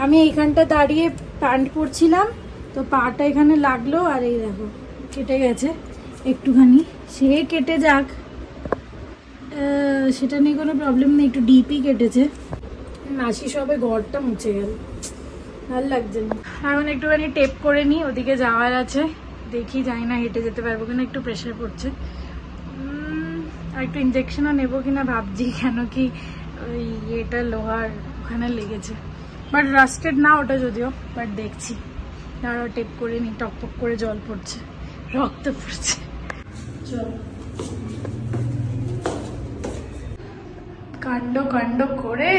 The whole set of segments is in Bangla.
আমি এইখানটা দাঁড়িয়ে প্যান্ট পরছিলাম, তো পাটা এখানে লাগলো, আর এই দেখো কেটে গেছে একটুখানি। সে কেটে যাক, সেটা নিয়ে কোনো প্রবলেম নেই, একটু ডিপই কেটেছে। মাসি সবে ঘরটা মুছে গেল, ভালো লাগছে না। এখন একটুখানি টেপ করে নিই, ওদিকে যাওয়ার আছে, দেখি যাই না হেঁটে যেতে পারবো কিনা, একটু প্রেশার পড়ছে। আর একটু ইঞ্জেকশনও নেবো কিনা ভাবছি, কেন কি ওই এটা লোহার ওখানে লেগেছে, বাট রাস্টেড না ওটা যদিও, বাট দেখছি। দাঁড়াও টেপ করে নিই, টকপক করে জল পড়ছে, রক্ত পড়ছে। চল কাণ্ড কাণ্ড করে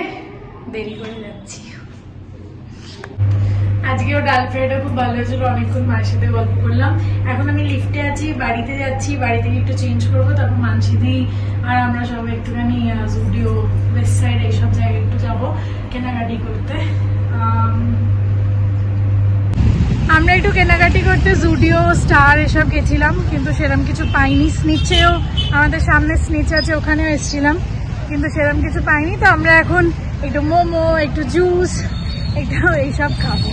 দেরি করে যাচ্ছি। আজকেও ডাল ফ্রাইটা খুব ভালো হয়েছিল, অনেকক্ষণ মায়ের সাথে গল্প করলাম। এখন আমি লিফটে আছি, বাড়িতে যাচ্ছি, বাড়ি থেকে একটু চেঞ্জ করবো, তারপর মানসিদি আর আমরা সবাই একটুখানি জুডিও, ওয়েস্ট সাইড এইসব জায়গায় একটু যাবো কেনাকাটি করতে। আমরা একটু কেনাকাটি করতে জুডিও, স্টার এসব গেছিলাম, কিন্তু সেরকম কিছু পাইনি। স্নিচেও আমাদের সামনে স্নিচ আছে, ওখানেও এসেছিলাম, কিন্তু সেরকম কিছু পাইনি। তো আমরা এখন একটু মোমো, একটু জুস, একটু এইসব খাবো।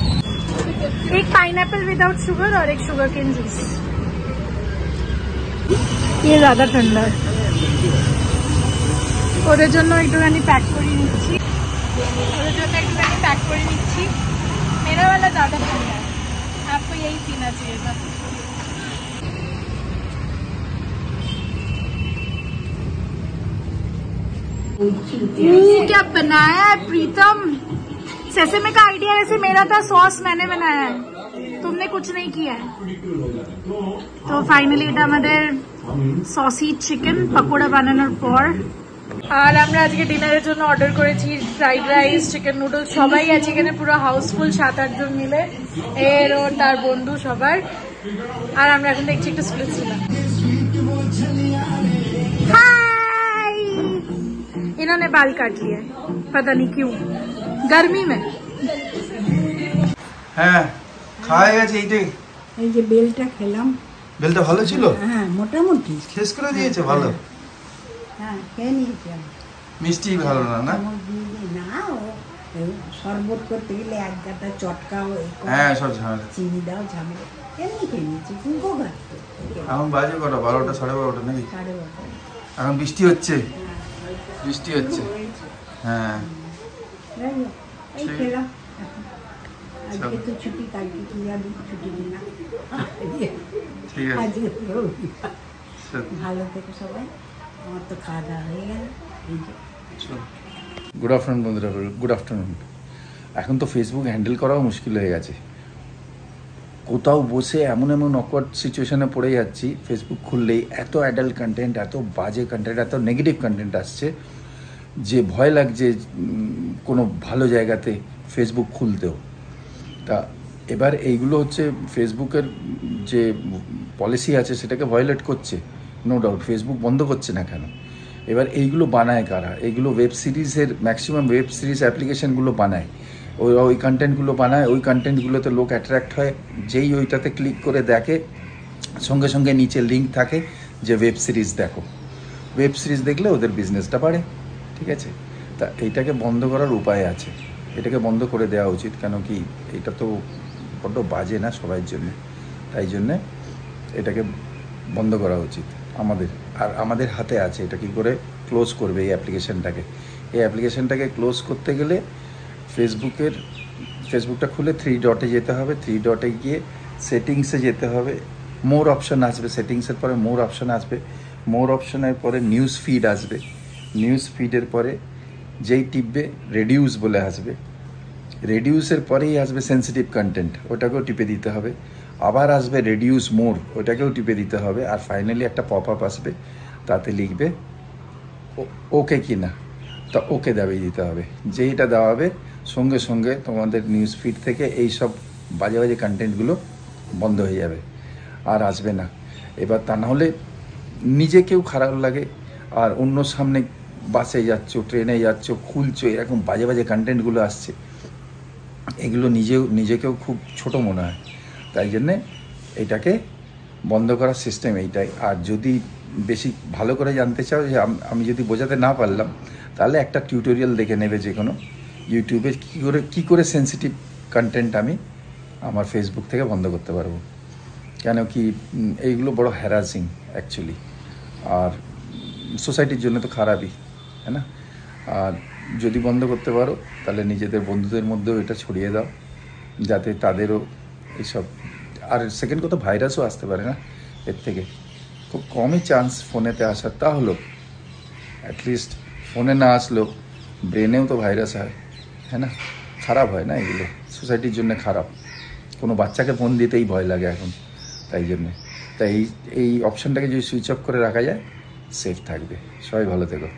एक पाइनएप्पल विदाउट शुगर और एक शुगर केन जूस। ये ज्यादा ठंडा है, ওদের জন্য একটুখানি প্যাক করে নিচ্ছি, मेरा वाला ज्यादा ठंडा है, आपको यही पीना चाहिए था। क्या बनाया है प्रीतम? सेसेमे का आइडिया वैसे मेरा था, सॉस मैंने बनाया है, तुमने कुछ नहीं किया है। तो फाइनली এটা আমাদের সসি চিকেন পকোড়া বানানোর পর। আর আমরা আজকে ডিনারের জন্য অর্ডার করেছি ফ্রাইড রাইস, চিকেন নুডলস, সবাই আছে এখানে, পুরো হাউসফুল, 7-8 জন মিলে, এর ও তার বন্ধু সবার। আর আমরা এখন দেখছি একটু স্প্লিট ছিলাম। हाय, इन्होंने बाल काट लिए, पता नहीं क्यों, गर्मी में। হ্যাঁ খাওয়া গেছে। এইটাই, এই যে বেলটা খেলাম, বেলটা ভালো ছিল। হ্যাঁ মোটামুটি শেষ করে দিয়েছে, ভালো। হ্যাঁ খেয়ে নিয়েছি আমি। মিষ্টি ভালো না না? না, ও শরবত করতে গেলে এক গাদা চটকাও, হ্যাঁ সব ঝামেলা, চিনি দাও, ঝামেলা। এমনি খেয়ে নিয়েছি, কুঙ্কো ঘাটতে। এখন বাজে কটা? 12টা 12:30 নাকি? 12:30। এখন বৃষ্টি হচ্ছে, বৃষ্টি হচ্ছে। হ্যাঁ এই খেলাম। আজকে তো ছুটি, কালকে কি যাবি? ছুটি না, ঠিক আছে। আজকে ভালো থেকে সবাই। আমার তো খাওয়া দাওয়া হয়ে গেল। গুড আফটারনুন বন্ধুরা, গুড আফটারনুন। এখন তো ফেসবুক হ্যান্ডেল করাও মুশকিল হয়ে গেছে, কোথাও বসে এমন এমন অকওয়ার্ড সিচুয়েশনে পড়ে যাচ্ছি। ফেসবুক খুললেই এত অ্যাডাল্ট কন্টেন্ট, এত বাজে কন্টেন্ট, এত নেগেটিভ কন্টেন্ট আসছে যে ভয় লাগছে কোনো ভালো জায়গাতে ফেসবুক খুলতেও। তা এবার এইগুলো হচ্ছে ফেসবুকের যে পলিসি আছে সেটাকে ভায়োলেট করছে, নো ডাউট। ফেসবুক বন্ধ করছে না কেন? এবার এইগুলো বানায় কারা? এইগুলো ওয়েব সিরিজের, ম্যাক্সিমাম ওয়েব সিরিজ অ্যাপ্লিকেশানগুলো বানায়, ওই কন্টেন্টগুলো বানায়। ওই কন্টেন্টগুলোতে লোক অ্যাট্রাক্ট হয়, যেই ওইটাতে ক্লিক করে দেখে সঙ্গে সঙ্গে নিচে লিঙ্ক থাকে যে ওয়েব সিরিজ দেখো। ওয়েব সিরিজ দেখলে ওদের বিজনেসটা বাড়ে, ঠিক আছে? তা এইটাকে বন্ধ করার উপায় আছে, এটাকে বন্ধ করে দেওয়া উচিত। কেন কি এটা তো বড্ড বাজে না সবার জন্য, তাই জন্যে এটাকে বন্ধ করা উচিত আমাদের। আর আমাদের হাতে আছে এটা কী করে ক্লোজ করবে এই অ্যাপ্লিকেশানটাকে। এই অ্যাপ্লিকেশানটাকে ক্লোজ করতে গেলে ফেসবুকটা খুলে 3 ডটে যেতে হবে, 3 ডটে গিয়ে সেটিংসে যেতে হবে, মোর অপশান আসবে, সেটিংসের পরে মোর অপশান আসবে, মোর অপশানের পরে নিউজ ফিড আসবে, নিউজ ফিডের পরে যেই টিপবে রেডিউস বলে আসবে, রেডিউসের পরেই আসবে সেন্সিটিভ কন্টেন্ট, ওটাকেও টিপে দিতে হবে। আবার আসবে রেডিউস মোর, ওটাকেও টিপে দিতে হবে। আর ফাইনালি একটা পপ আপ আসবে, তাতে লিখবে ওকে কি না, তা ওকে দাবিয়ে দিতে হবে। যেইটা দেওয়া হবে সঙ্গে সঙ্গে তোমাদের নিউজ ফিড থেকে এই সব বাজে বাজে কন্টেন্টগুলো বন্ধ হয়ে যাবে, আর আসবে না। এবার তা নাহলে নিজেকেও খারাপ লাগে, আর অন্য সামনে বাসে যাচ্ছ, ট্রেনে যাচ্ছ, খুলছো, এরকম বাজে বাজে কন্টেন্টগুলো আসছে, এগুলো নিজেকেও খুব ছোট মনে হয়। তাই জন্যে এটাকে বন্ধ করার সিস্টেম এইটাই। আর যদি বেশি ভালো করে জানতে চাও, যে আমি যদি বোঝাতে না পারলাম, তাহলে একটা টিউটোরিয়াল দেখে নেবে যে কোনো ইউটিউবে কী করে সেন্সিটিভ কন্টেন্ট আমি আমার ফেসবুক থেকে বন্ধ করতে পারবো। কেন কি এইগুলো বড় হ্যারাসিং অ্যাকচুয়ালি, আর সোসাইটির জন্য তো খারাপই, তাই না? আর যদি বন্ধ করতে পারো তাহলে নিজেদের বন্ধুদের মধ্যেও এটা ছড়িয়ে দাও, যাতে তাদেরও এইসব। আর সেকেন্ড কথা, ভাইরাসও আসতে পারে না এর থেকে, খুব কমই চান্স ফোনেতে আসার। তা হলো অ্যাটলিস্ট ফোনে না আসলেও ব্রেনেও তো ভাইরাস হয়, হ্যাঁ না? খারাপ হয় না এগুলো, সোসাইটির জন্য খারাপ। কোনো বাচ্চাকে ফোন দিতেই ভয় লাগে এখন, তাই জন্যে। তাই এই অপশানটাকে যদি সুইচ অফ করে রাখা যায়, সেফ থাকবে। সবাই ভালো থেকো।